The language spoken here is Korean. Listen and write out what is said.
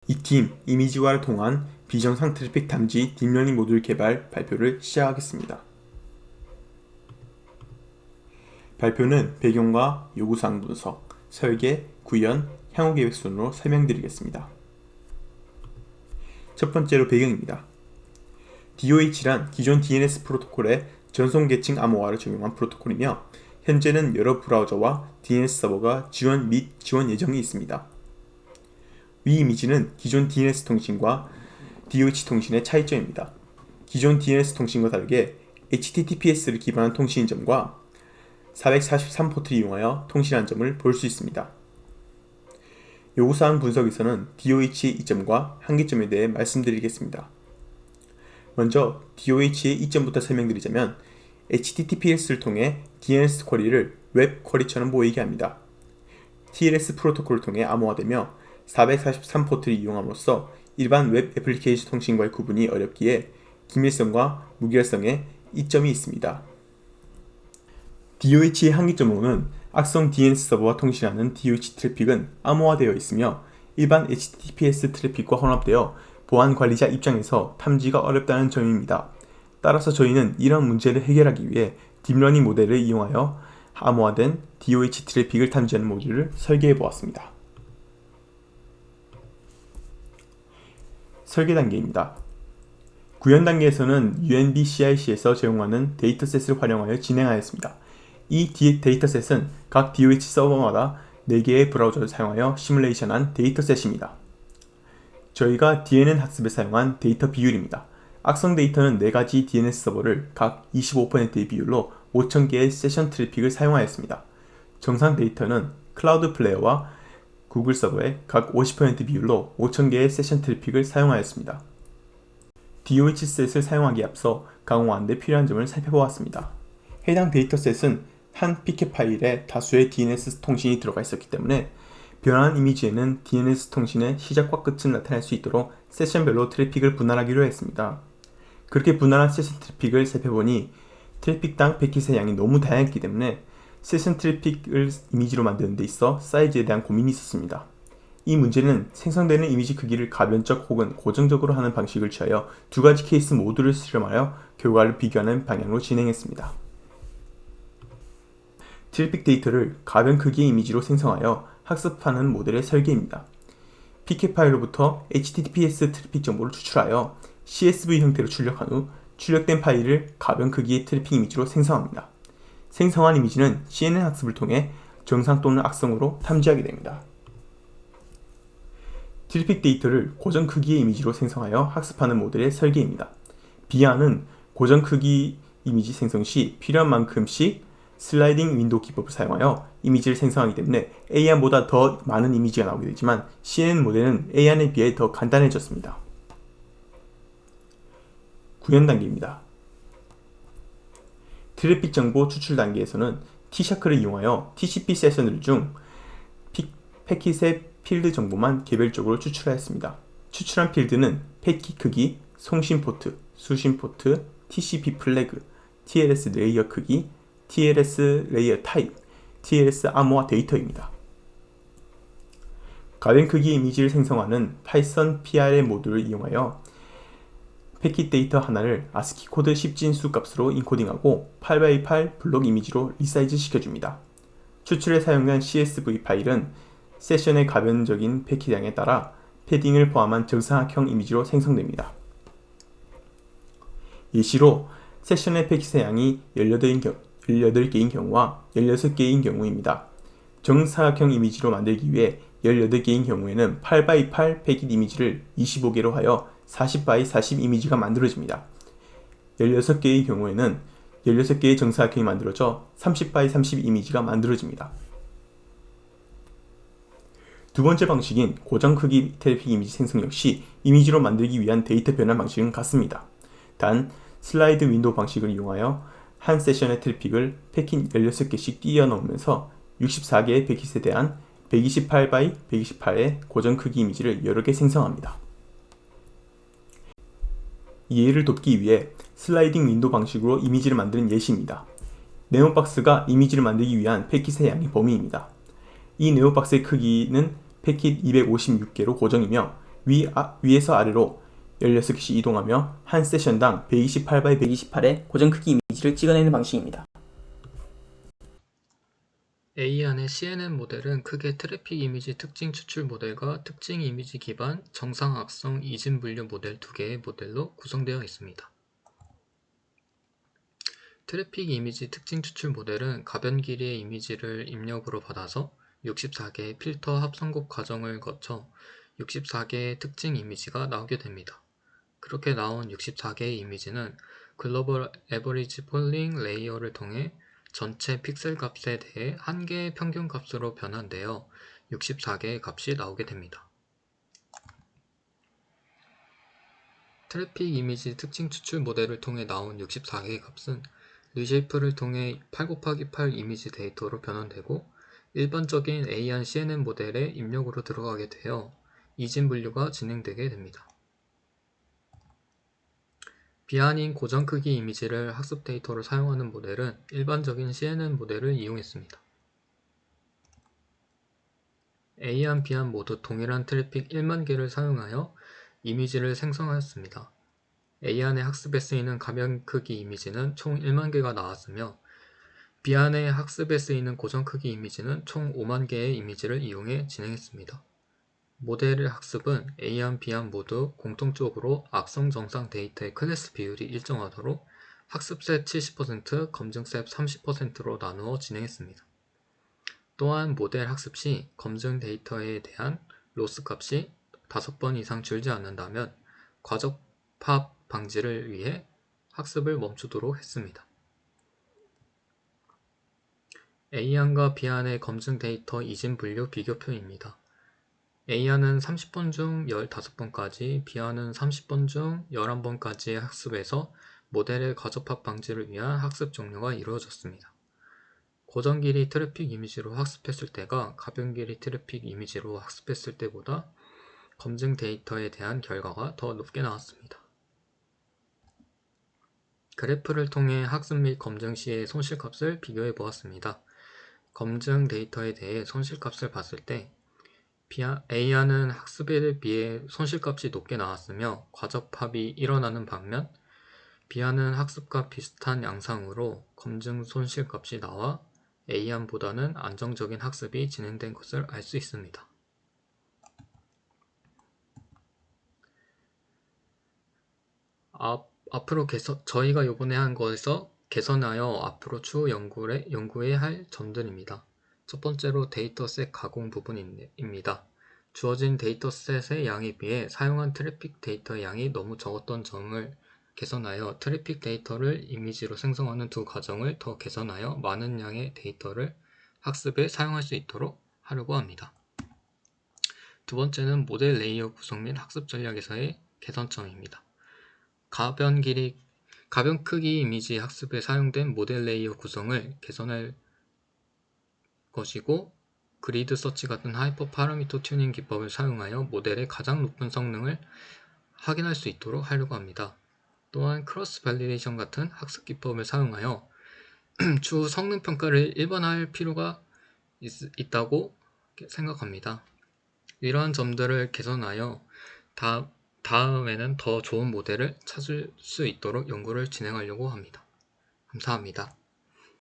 이 팀 이미지화를 통한 비정상 트래픽 탐지 딥러닝 모듈 개발 발표를 시작하겠습니다. 발표는 배경과 요구사항 분석, 설계, 구현, 향후 계획 순으로 설명드리겠습니다. 첫 번째로 배경입니다. DOH란 기존 DNS 프로토콜의 전송 계층 암호화를 적용한 프로토콜이며 현재는 여러 브라우저와 DNS 서버가 지원 및 지원 예정이 있습니다. 위 이미지는 기존 DNS 통신과 DOH 통신의 차이점입니다. 기존 DNS 통신과 다르게 HTTPS를 기반한 통신인 점과 443포트를 이용하여 통신한 점을 볼 수 있습니다. 요구사항 분석에서는 DOH의 이점과 한계점에 대해 말씀드리겠습니다. 먼저 DOH의 이점부터 설명드리자면 HTTPS를 통해 DNS 쿼리를 웹 쿼리처럼 보이게 합니다. TLS 프로토콜을 통해 암호화되며 443포트를 이용함으로써 일반 웹 애플리케이션 통신과의 구분이 어렵기에 기밀성과 무결성에 이점이 있습니다. DOH의 한계점으로는 악성 DNS 서버와 통신하는 DOH 트래픽은 암호화되어 있으며 일반 HTTPS 트래픽과 혼합되어 보안 관리자 입장에서 탐지가 어렵다는 점입니다. 따라서 저희는 이런 문제를 해결하기 위해 딥러닝 모델을 이용하여 암호화된 DOH 트래픽을 탐지하는 모듈을 설계해 보았습니다. 설계 단계입니다. 구현 단계에서는 UNB CIC에서 제공하는 데이터셋을 활용하여 진행하였습니다. 이 데이터셋은 각 DOH 서버마다 4개의 브라우저를 사용하여 시뮬레이션한 데이터셋입니다. 저희가 DNN 학습에 사용한 데이터 비율입니다. 악성 데이터는 4가지 DNS 서버를 각 25%의 비율로 5,000개의 세션 트래픽을 사용하였습니다. 정상 데이터는 클라우드 플레이어와 구글 서버의 각 50% 비율로 5,000개의 세션 트래픽을 사용하였습니다. DOH 셋을 사용하기에 앞서 강화하는 데 필요한 점을 살펴보았습니다. 해당 데이터셋은 한 피켓 파일에 다수의 DNS 통신이 들어가 있었기 때문에 변환 이미지에는 DNS 통신의 시작과 끝을 나타낼 수 있도록 세션별로 트래픽을 분할하기로 했습니다. 그렇게 분할한 세션 트래픽을 살펴보니 트래픽당 패킷의 양이 너무 다양했기 때문에 세션 트래픽을 이미지로 만드는 데 있어 사이즈에 대한 고민이 있었습니다. 이 문제는 생성되는 이미지 크기를 가변적 혹은 고정적으로 하는 방식을 취하여 2가지 케이스 모두를 실험하여 결과를 비교하는 방향으로 진행했습니다. 트래픽 데이터를 가변 크기의 이미지로 생성하여 학습하는 모델의 설계입니다. 피켓 파일로부터 HTTPS 트래픽 정보를 추출하여 CSV 형태로 출력한 후 출력된 파일을 가변 크기의 트래픽 이미지로 생성합니다. 생성한 이미지는 CNN 학습을 통해 정상 또는 악성으로 탐지하게 됩니다. 트래픽 데이터를 고정 크기의 이미지로 생성하여 학습하는 모델의 설계입니다. 비아는 고정 크기 이미지 생성 시 필요한 만큼씩 슬라이딩 윈도우 기법을 사용하여 이미지를 생성하기 때문에 AR보다 더 많은 이미지가 나오게 되지만 CNN 모델은 AR에 비해 더 간단해졌습니다. 구현 단계입니다. 트래픽 정보 추출 단계에서는 T-샤크를 이용하여 TCP 세션들 중 패킷의 필드 정보만 개별적으로 추출하였습니다. 추출한 필드는 패킷 크기, 송신 포트, 수신 포트, TCP 플래그, TLS 레이어 크기, TLS 레이어 타입, TLS 암호화 데이터입니다. 가변 크기 이미지를 생성하는 파이썬 PRL 모듈을 이용하여 패킷 데이터 하나를 ASCII 코드 10진수 값으로 인코딩하고 8x8 블록 이미지로 리사이즈 시켜줍니다. 추출에 사용한 CSV 파일은 세션의 가변적인 패킷 양에 따라 패딩을 포함한 정사각형 이미지로 생성됩니다. 예시로 세션의 패킷의 양이 18개인 경우와 16개인 경우입니다. 정사각형 이미지로 만들기 위해 18개인 경우에는 8x8 패킷 이미지를 25개로 하여 40x40 이미지가 만들어집니다. 16개의 경우에는 16개의 정사각형이 만들어져 30x30 이미지가 만들어집니다. 두 번째 방식인 고정 크기 트래픽 이미지 생성 역시 이미지로 만들기 위한 데이터 변환 방식은 같습니다. 단 슬라이드 윈도우 방식을 이용하여 한 세션의 트래픽을 패킷 16개씩 띄워 넣으면서 64개의 패킷에 대한 128x128의 고정 크기 이미지를 여러 개 생성합니다. 이해를 돕기 위해 슬라이딩 윈도우 방식으로 이미지를 만드는 예시입니다. 네모박스가 이미지를 만들기 위한 패킷의 양의 범위입니다. 이 네모박스의 크기는 패킷 256개로 고정이며 위에서 아래로 16개씩 이동하며 한 세션당 128x128의 고정 크기 이미지를 찍어내는 방식입니다. AE안의 CNN 모델은 크게 트래픽 이미지 특징 추출 모델과 특징 이미지 기반 정상 악성 이진 분류 모델 두 개의 모델로 구성되어 있습니다. 트래픽 이미지 특징 추출 모델은 가변 길이의 이미지를 입력으로 받아서 64개의 필터 합성곡 과정을 거쳐 64개의 특징 이미지가 나오게 됩니다. 그렇게 나온 64개의 이미지는 글로벌 에버리지 폴링 레이어를 통해 전체 픽셀 값에 대해 한 개의 평균 값으로 변환되어 64개의 값이 나오게 됩니다. 트래픽 이미지 특징 추출 모델을 통해 나온 64개의 값은 리쉐이프를 통해 8x8 이미지 데이터로 변환되고 일반적인 AEan CNN 모델의 입력으로 들어가게 되어 이진 분류가 진행되게 됩니다. 비아닌 고정 크기 이미지를 학습 데이터로 사용하는 모델은 일반적인 CNN 모델을 이용했습니다. AEan, 비안 모두 동일한 트래픽 1만 개를 사용하여 이미지를 생성하였습니다. AEan의 학습에 쓰이는 가변 크기 이미지는 총 1만 개가 나왔으며 비안의 학습에 쓰이는 고정 크기 이미지는 총 5만 개의 이미지를 이용해 진행했습니다. 모델의 학습은 AEan, 비안 모두 공통적으로 악성 정상 데이터의 클래스 비율이 일정하도록 학습셋 70%, 검증셋 30%로 나누어 진행했습니다. 또한 모델 학습 시 검증 데이터에 대한 로스 값이 5번 이상 줄지 않는다면 과적합 방지를 위해 학습을 멈추도록 했습니다. AEan과 비안의 검증 데이터 이진 분류 비교표입니다. AEan은 30번 중 15번까지, 비안은 30번 중 11번까지의 학습에서 모델의 과적합 방지를 위한 학습 종료가 이루어졌습니다. 고정 길이 트래픽 이미지로 학습했을 때가 가변 길이 트래픽 이미지로 학습했을 때보다 검증 데이터에 대한 결과가 더 높게 나왔습니다. 그래프를 통해 학습 및 검증 시의 손실값을 비교해 보았습니다. 검증 데이터에 대해 손실값을 봤을 때 AEan은 학습에 비해 손실값이 높게 나왔으며 과적합이 일어나는 반면 비안은 학습과 비슷한 양상으로 검증 손실값이 나와 AEan보다는 안정적인 학습이 진행된 것을 알 수 있습니다. 앞으로 저희가 이번에 한 것에서 개선하여 앞으로 추후 연구해야 할 점들입니다. 첫 번째로 데이터셋 가공 부분입니다. 주어진 데이터셋의 양에 비해 사용한 트래픽 데이터의 양이 너무 적었던 점을 개선하여 트래픽 데이터를 이미지로 생성하는 두 과정을 더 개선하여 많은 양의 데이터를 학습에 사용할 수 있도록 하려고 합니다. 두 번째는 모델 레이어 구성 및 학습 전략에서의 개선점입니다. 가변 크기 이미지 학습에 사용된 모델 레이어 구성을 개선할 것이고 그리드 서치 같은 하이퍼 파라미터 튜닝 기법을 사용하여 모델의 가장 높은 성능을 확인할 수 있도록 하려고 합니다. 또한 크로스 밸리데이션 같은 학습 기법을 사용하여 추후 성능 평가를 일반화할 필요가 있다고 생각합니다. 이러한 점들을 개선하여 다음에는 더 좋은 모델을 찾을 수 있도록 연구를 진행하려고 합니다. 감사합니다.